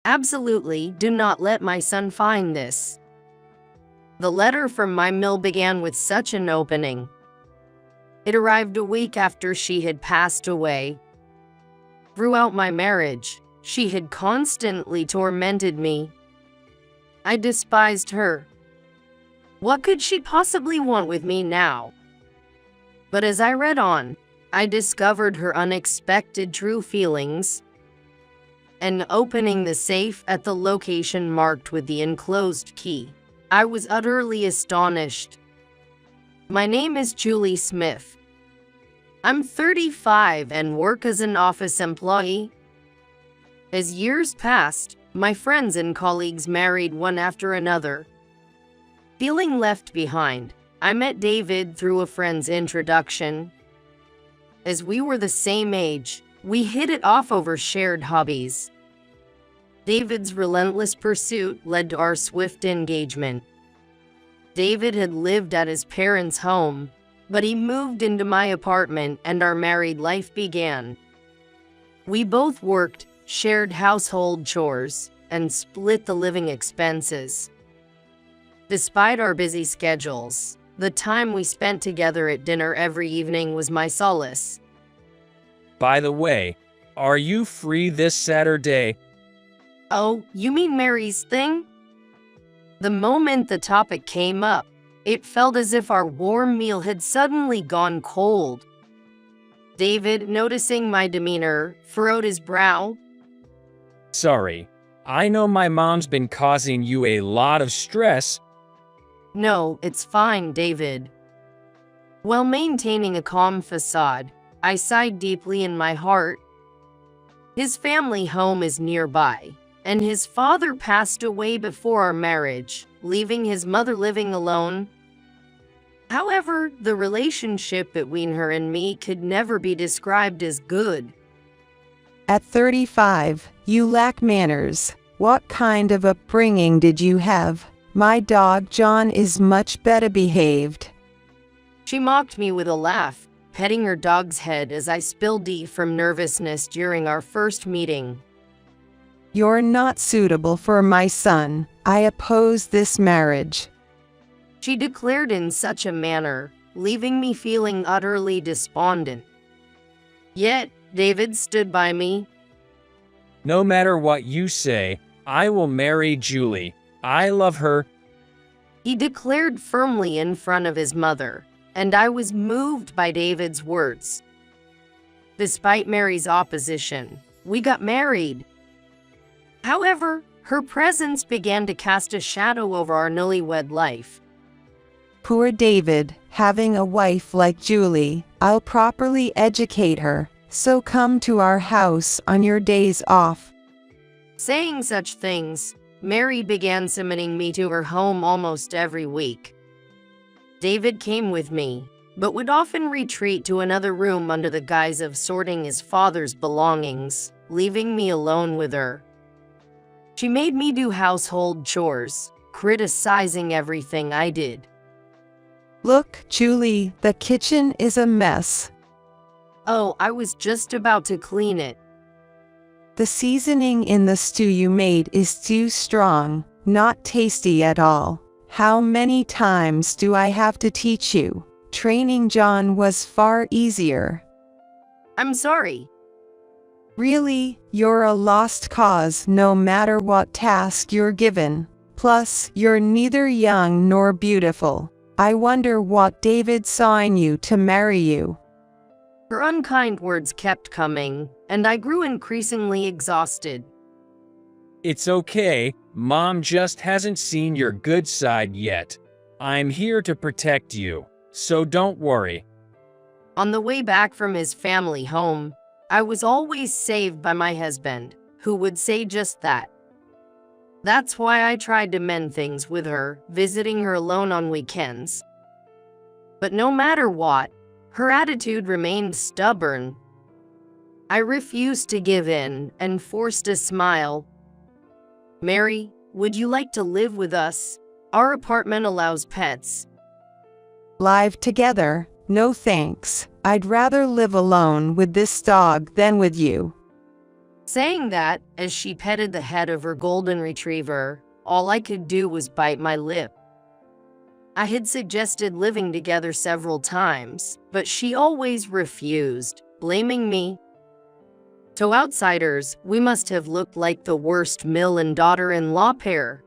Absolutely, do not let my son find this. The letter from my mill began with such an opening. It arrived a week after she had passed away. Throughout my marriage, she had constantly tormented me. I despised her. What could she possibly want with me now? But as I read on, I discovered her unexpected true feelings. And opening the safe at the location marked with the enclosed key, I was utterly astonished. My name is Julie Smith. I'm 35 and work as an office employee. As years passed, my friends and colleagues married one after another. Feeling left behind, I met David through a friend's introduction. As we were the same age, we hit it off over shared hobbies. David's relentless pursuit led to our swift engagement. David had lived at his parents' home, but he moved into my apartment and our married life began. We both worked, shared household chores, and split the living expenses. Despite our busy schedules, the time we spent together at dinner every evening was my solace. By the way, are you free this Saturday? Oh, you mean Mary's thing? The moment the topic came up, it felt as if our warm meal had suddenly gone cold. David, noticing my demeanor, furrowed his brow. Sorry, I know my mom's been causing you a lot of stress. No, it's fine, David. While maintaining a calm facade, I sighed deeply in my heart. His family home is nearby, and his father passed away before our marriage, leaving his mother living alone. However, the relationship between her and me could never be described as good. At 35, you lack manners. What kind of upbringing did you have? My dog John is much better behaved. She mocked me with a laugh, petting her dog's head as I spilled tea from nervousness during our first meeting. You're not suitable for my son. I oppose this marriage. She declared in such a manner, leaving me feeling utterly despondent. Yet, David stood by me. No matter what you say, I will marry Julie. I love her. He declared firmly in front of his mother, and I was moved by David's words. Despite Mary's opposition, we got married. However, her presence began to cast a shadow over our newlywed life. Poor David, having a wife like Julie. I'll properly educate her, so come to our house on your days off. Saying such things, Mary began summoning me to her home almost every week. David came with me, but would often retreat to another room under the guise of sorting his father's belongings, leaving me alone with her. She made me do household chores, criticizing everything I did. Look, Julie, the kitchen is a mess. Oh, I was just about to clean it. The seasoning in the stew you made is too strong, not tasty at all. How many times do I have to teach you? Training John was far easier. I'm sorry. Really, you're a lost cause no matter what task you're given. Plus, you're neither young nor beautiful. I wonder what David saw in you to marry you. Her unkind words kept coming, and I grew increasingly exhausted. It's okay, Mom just hasn't seen your good side yet. I'm here to protect you, so don't worry. On the way back from his family home, I was always saved by my husband, who would say just that. That's why I tried to mend things with her, visiting her alone on weekends. But no matter what, her attitude remained stubborn. I refused to give in and forced a smile. Mary, would you like to live with us? Our apartment allows pets. Live together? No thanks. I'd rather live alone with this dog than with you. Saying that, as she petted the head of her golden retriever, all I could do was bite my lip. I had suggested living together several times, but she always refused, blaming me. To outsiders, we must have looked like the worst mill and daughter-in-law pair.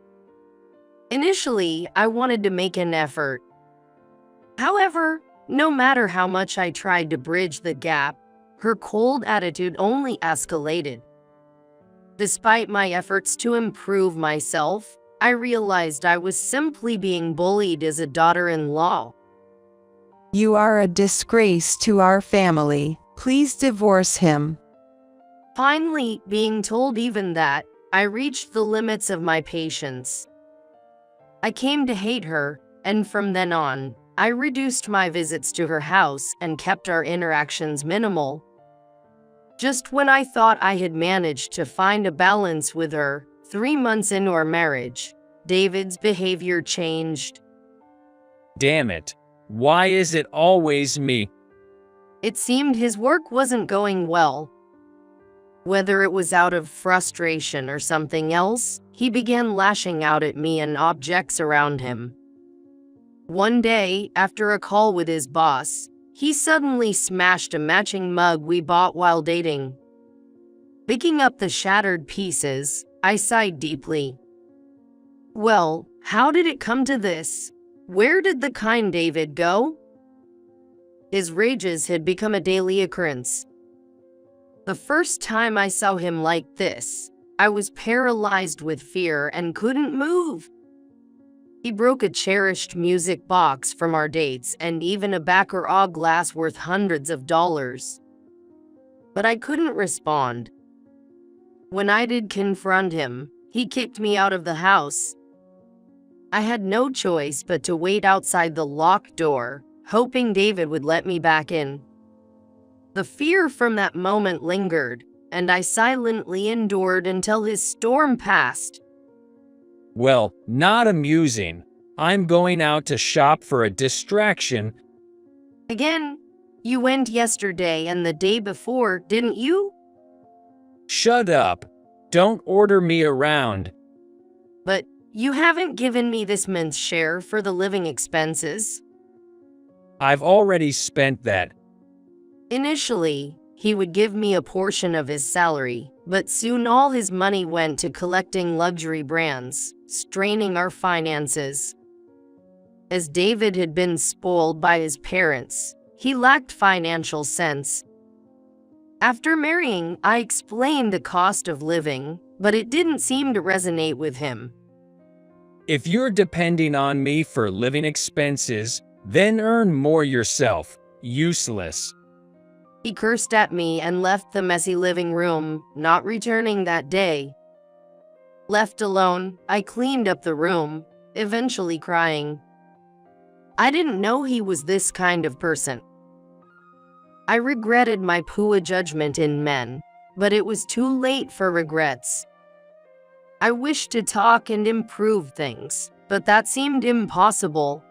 Initially, I wanted to make an effort. However, no matter how much I tried to bridge the gap, her cold attitude only escalated. Despite my efforts to improve myself, I realized I was simply being bullied as a daughter-in-law. You are a disgrace to our family. Please divorce him. Finally, being told even that, I reached the limits of my patience. I came to hate her, and from then on, I reduced my visits to her house and kept our interactions minimal. Just when I thought I had managed to find a balance with her, 3 months into our marriage, David's behavior changed. Damn it. Why is it always me? It seemed his work wasn't going well. Whether it was out of frustration or something else, he began lashing out at me and objects around him. One day, after a call with his boss, he suddenly smashed a matching mug we bought while dating. Picking up the shattered pieces, I sighed deeply. Well, how did it come to this? Where did the kind David go? His rages had become a daily occurrence. The first time I saw him like this, I was paralyzed with fear and couldn't move. He broke a cherished music box from our dates and even a Baccarat glass worth hundreds of dollars. But I couldn't respond. When I did confront him, he kicked me out of the house. I had no choice but to wait outside the locked door, hoping David would let me back in. The fear from that moment lingered, and I silently endured until his storm passed. Well, not amusing. I'm going out to shop for a distraction. Again, you went yesterday and the day before, didn't you? Shut up. Don't order me around. But you haven't given me this month's share for the living expenses. I've already spent that. Initially, he would give me a portion of his salary, but soon all his money went to collecting luxury brands, straining our finances. As David had been spoiled by his parents, he lacked financial sense. After marrying, I explained the cost of living, but it didn't seem to resonate with him. If you're depending on me for living expenses, then earn more yourself. Useless. He cursed at me and left the messy living room, not returning that day. Left alone, I cleaned up the room, eventually crying. I didn't know he was this kind of person. I regretted my poor judgment in men, but it was too late for regrets. I wished to talk and improve things, but that seemed impossible.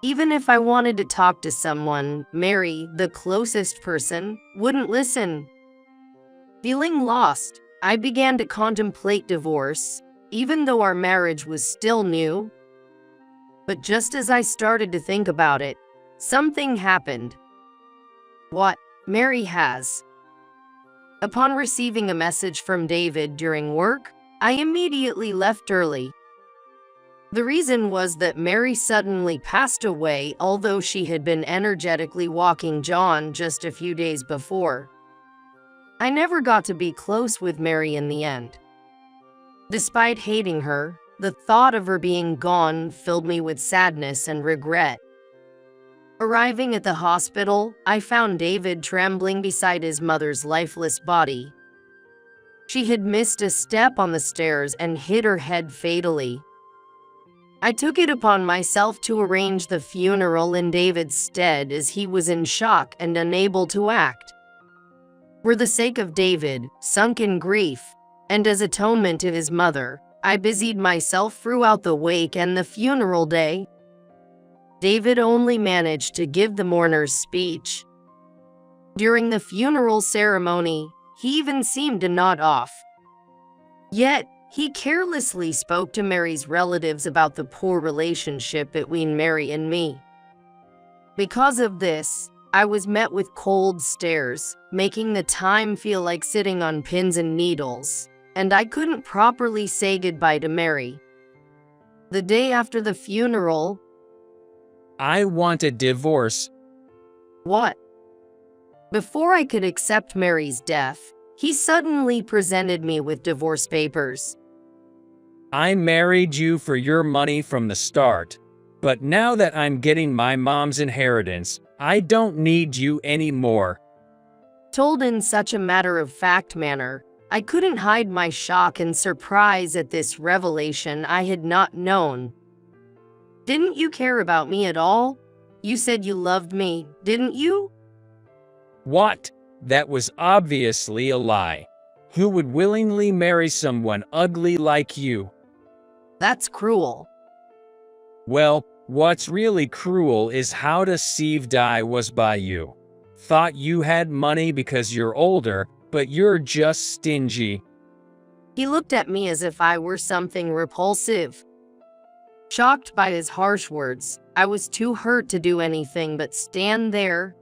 Even if I wanted to talk to someone, Mary, the closest person, wouldn't listen. Feeling lost, I began to contemplate divorce, even though our marriage was still new. But just as I started to think about it, something happened. What? Mary has. Upon receiving a message from David during work, I immediately left early. The reason was that Mary suddenly passed away, although she had been energetically walking John just a few days before. I never got to be close with Mary in the end. Despite hating her, the thought of her being gone filled me with sadness and regret. Arriving at the hospital, I found David trembling beside his mother's lifeless body. She had missed a step on the stairs and hit her head fatally. I took it upon myself to arrange the funeral in David's stead as he was in shock and unable to act. For the sake of David, sunk in grief, and as atonement to his mother, I busied myself throughout the wake and the funeral day. David only managed to give the mourner's speech. During the funeral ceremony, He even seemed to nod off. Yet, he carelessly spoke to Mary's relatives about the poor relationship between Mary and me. Because of this, I was met with cold stares, making the time feel like sitting on pins and needles, and I couldn't properly say goodbye to Mary. The day after the funeral— I want a divorce. What? Before I could accept Mary's death, he suddenly presented me with divorce papers. I married you for your money from the start. But now that I'm getting my mom's inheritance, I don't need you anymore. Told in such a matter-of-fact manner, I couldn't hide my shock and surprise at this revelation I had not known. Didn't you care about me at all? You said you loved me, didn't you? What? That was obviously a lie. Who would willingly marry someone ugly like you? That's cruel. Well, what's really cruel is how deceived I was by you. Thought you had money because you're older, but you're just stingy. He looked at me as if I were something repulsive. Shocked by his harsh words, I was too hurt to do anything but stand there.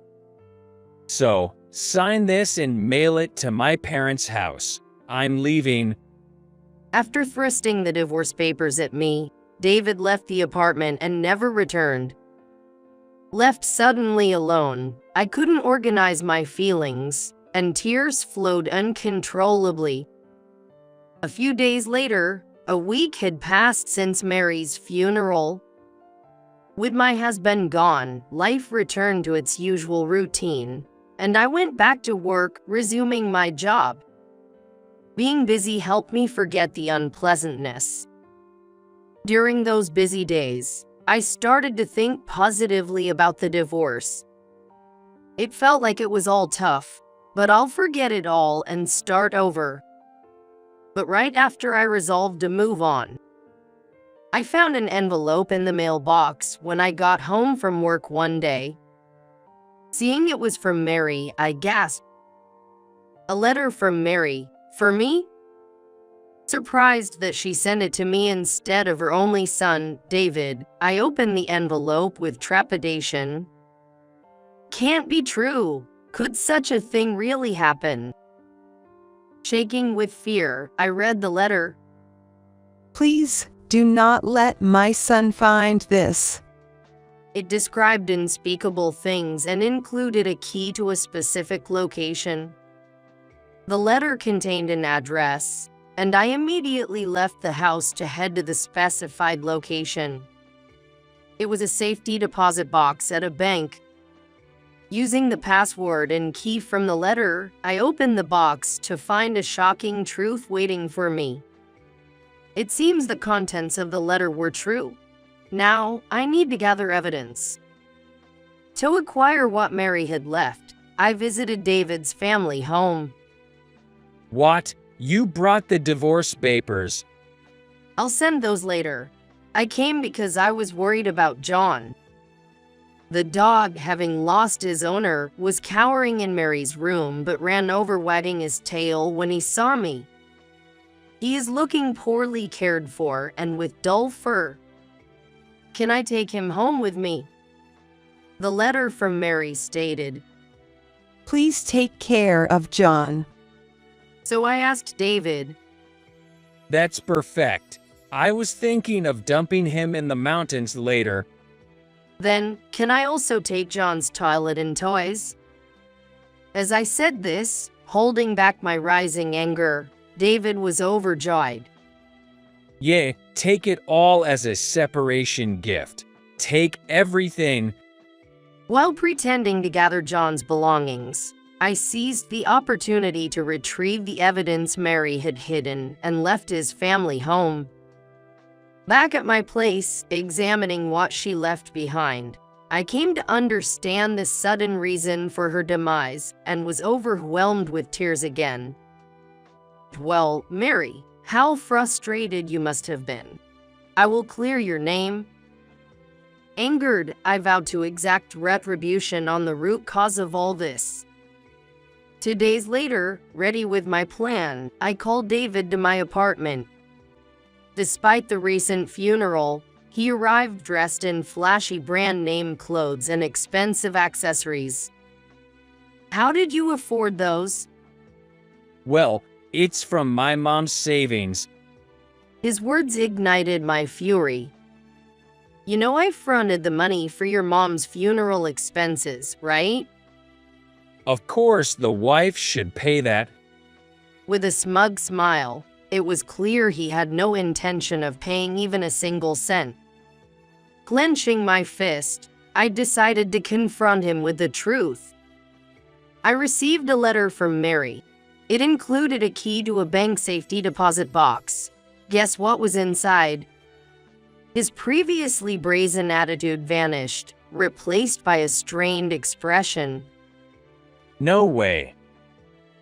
So, sign this and mail it to my parents' house. I'm leaving. After thrusting the divorce papers at me, David left the apartment and never returned. Left suddenly alone, I couldn't organize my feelings, and tears flowed uncontrollably. A few days later, a week had passed since Mary's funeral. With my husband gone, life returned to its usual routine, and I went back to work, resuming my job. Being busy helped me forget the unpleasantness. During those busy days, I started to think positively about the divorce. It felt like it was all tough, but I'll forget it all and start over. But right after I resolved to move on, I found an envelope in the mailbox when I got home from work one day. Seeing it was from Mary, I gasped. A letter from Mary, for me? Surprised that she sent it to me instead of her only son, David, I opened the envelope with trepidation. Can't be true. Could such a thing really happen? Shaking with fear, I read the letter. Please do not let my son find this. It described unspeakable things and included a key to a specific location. The letter contained an address, and I immediately left the house to head to the specified location. It was a safety deposit box at a bank. Using the password and key from the letter, I opened the box to find a shocking truth waiting for me. It seems the contents of the letter were true. Now, I need to gather evidence. To acquire what Mary had left, I visited David's family home. What? You brought the divorce papers? I'll send those later. I came because I was worried about John. The dog, having lost his owner, was cowering in Mary's room but ran over wagging his tail when he saw me. He is looking poorly cared for and with dull fur. Can I take him home with me? The letter from Mary stated, Please take care of John. So I asked David. That's perfect. I was thinking of dumping him in the mountains later. Then, can I also take John's toilet and toys? As I said this, holding back my rising anger, David was overjoyed. Yeah, take it all as a separation gift. Take everything. While pretending to gather John's belongings, I seized the opportunity to retrieve the evidence Mary had hidden and left his family home. Back at my place, examining what she left behind, I came to understand the sudden reason for her demise and was overwhelmed with tears again. Well, Mary, how frustrated you must have been. I will clear your name. Angered, I vowed to exact retribution on the root cause of all this. 2 days later, ready with my plan, I called David to my apartment. Despite the recent funeral, he arrived dressed in flashy brand name clothes and expensive accessories. How did you afford those? Well, it's from my mom's savings. His words ignited my fury. You know I fronted the money for your mom's funeral expenses, right? Of course, the wife should pay that. With a smug smile, it was clear he had no intention of paying even a single cent. Clenching my fist, I decided to confront him with the truth. I received a letter from Mary. It included a key to a bank safety deposit box. Guess what was inside? His previously brazen attitude vanished, replaced by a strained expression. No way.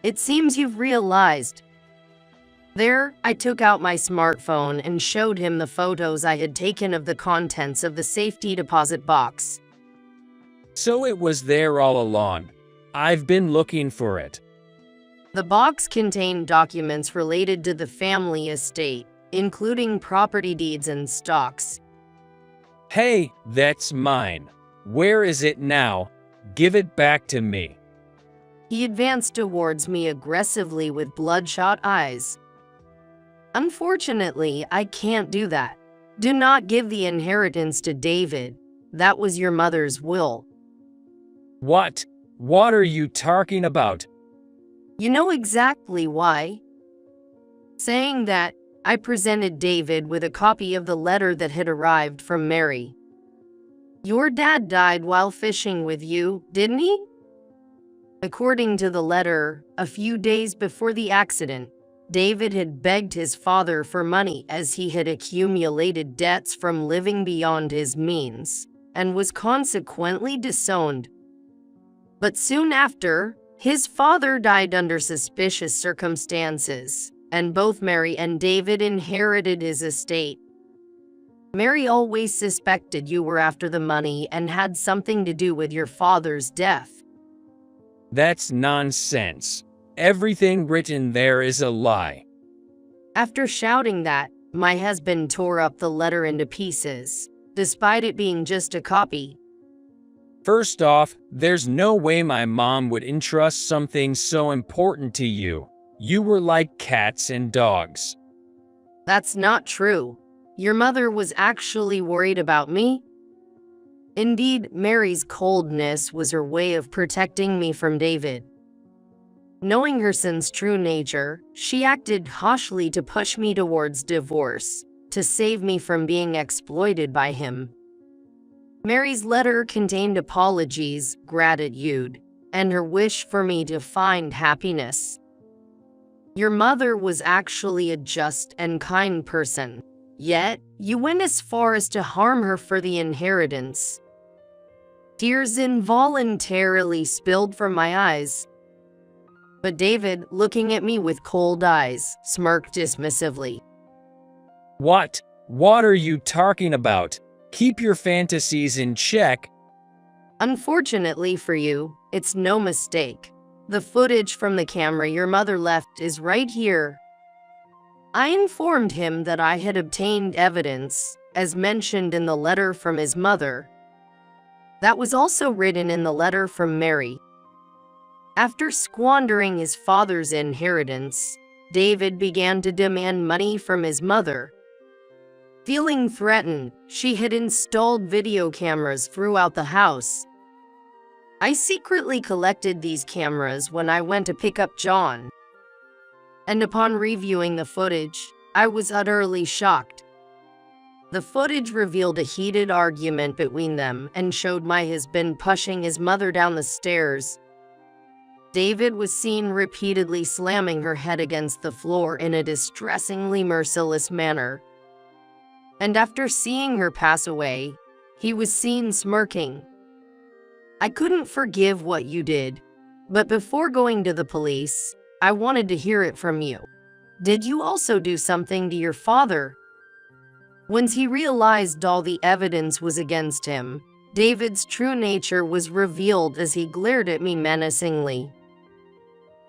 It seems you've realized. There, I took out my smartphone and showed him the photos I had taken of the contents of the safety deposit box. So it was there all along. I've been looking for it. The box contained documents related to the family estate, including property deeds and stocks. Hey, that's mine. Where is it now? Give it back to me. He advanced towards me aggressively with bloodshot eyes. Unfortunately, I can't do that. Do not give the inheritance to David. That was your mother's will. What? What are you talking about? You know exactly why. Saying that, I presented David with a copy of the letter that had arrived from Mary. Your dad died while fishing with you, didn't he? According to the letter, a few days before the accident, David had begged his father for money as he had accumulated debts from living beyond his means, and was consequently disowned. But soon after, his father died under suspicious circumstances, and both Mary and David inherited his estate. Mary always suspected you were after the money and had something to do with your father's death. That's nonsense. Everything written there is a lie. After shouting that, my husband tore up the letter into pieces, despite it being just a copy. First off, there's no way my mom would entrust something so important to you. You were like cats and dogs. That's not true. Your mother was actually worried about me. Indeed, Mary's coldness was her way of protecting me from David. Knowing her son's true nature, she acted harshly to push me towards divorce, to save me from being exploited by him. Mary's letter contained apologies, gratitude, and her wish for me to find happiness. Your mother was actually a just and kind person, yet you went as far as to harm her for the inheritance. Tears involuntarily spilled from my eyes. But David, looking at me with cold eyes, smirked dismissively. What? What are you talking about? Keep your fantasies in check. Unfortunately for you, it's no mistake. The footage from the camera your mother left is right here. I informed him that I had obtained evidence, as mentioned in the letter from his mother. That was also written in the letter from Mary. After squandering his father's inheritance, David began to demand money from his mother. Feeling threatened, she had installed video cameras throughout the house. I secretly collected these cameras when I went to pick up John. And upon reviewing the footage, I was utterly shocked. The footage revealed a heated argument between them and showed my husband pushing his mother down the stairs. David was seen repeatedly slamming her head against the floor in a distressingly merciless manner. And after seeing her pass away, he was seen smirking. I couldn't forgive what you did, but before going to the police, I wanted to hear it from you. Did you also do something to your father? Once he realized all the evidence was against him, David's true nature was revealed as he glared at me menacingly.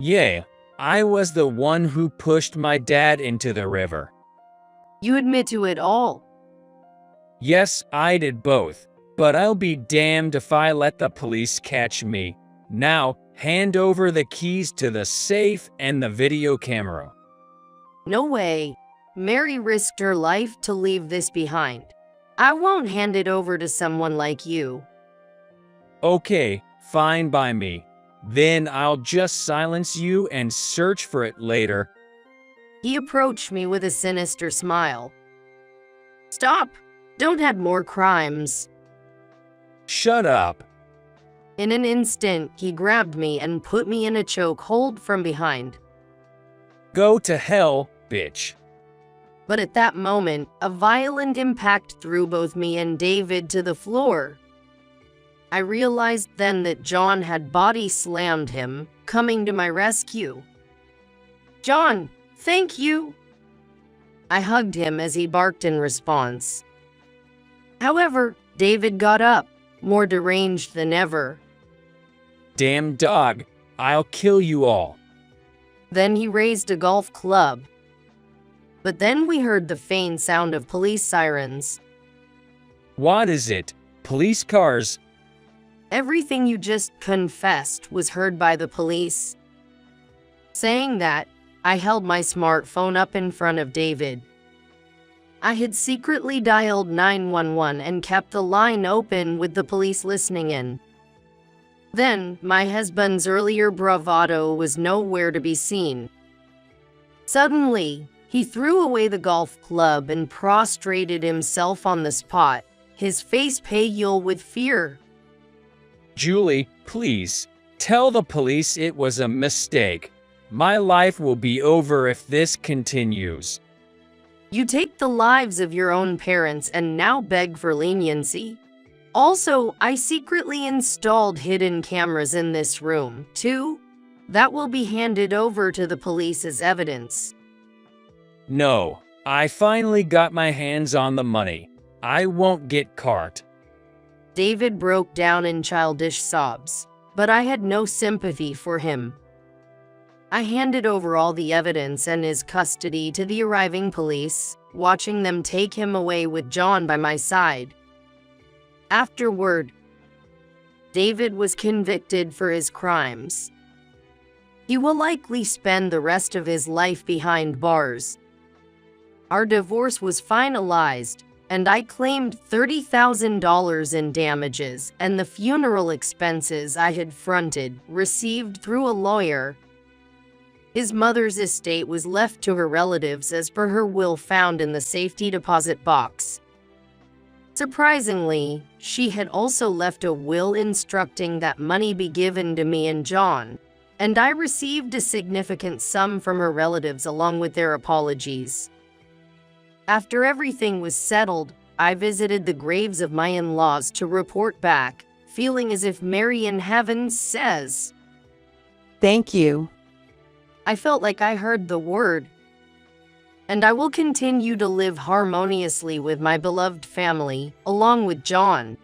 Yeah, I was the one who pushed my dad into the river. You admit to it all. Yes, I did both, but I'll be damned if I let the police catch me. Now, hand over the keys to the safe and the video camera. No way. Mary risked her life to leave this behind. I won't hand it over to someone like you. Okay, fine by me. Then I'll just silence you and search for it later. He approached me with a sinister smile. Stop! Don't add more crimes. Shut up. In an instant, he grabbed me and put me in a chokehold from behind. Go to hell, bitch. But at that moment, a violent impact threw both me and David to the floor. I realized then that John had body slammed him, coming to my rescue. John, thank you. I hugged him as he barked in response. However, David got up, more deranged than ever. Damn dog, I'll kill you all. Then he raised a golf club. But then we heard the faint sound of police sirens. What is it? Police cars? Everything you just confessed was heard by the police. Saying that, I held my smartphone up in front of David. I had secretly dialed 911 and kept the line open with the police listening in. Then, my husband's earlier bravado was nowhere to be seen. Suddenly, he threw away the golf club and prostrated himself on the spot, his face pale with fear. Julie, please, tell the police it was a mistake. My life will be over if this continues. You take the lives of your own parents and now beg for leniency. Also, I secretly installed hidden cameras in this room, too. That will be handed over to the police as evidence. No, I finally got my hands on the money. I won't get caught. David broke down in childish sobs, but I had no sympathy for him. I handed over all the evidence and his custody to the arriving police, watching them take him away with John by my side. Afterward, David was convicted for his crimes. He will likely spend the rest of his life behind bars. Our divorce was finalized, and I claimed $30,000 in damages and the funeral expenses I had fronted, received through a lawyer. His mother's estate was left to her relatives as per her will found in the safety deposit box. Surprisingly, she had also left a will instructing that money be given to me and John, and I received a significant sum from her relatives along with their apologies. After everything was settled, I visited the graves of my in-laws to report back, feeling as if Mary in heaven says, Thank you. I felt like I heard the word. And I will continue to live harmoniously with my beloved family, along with John.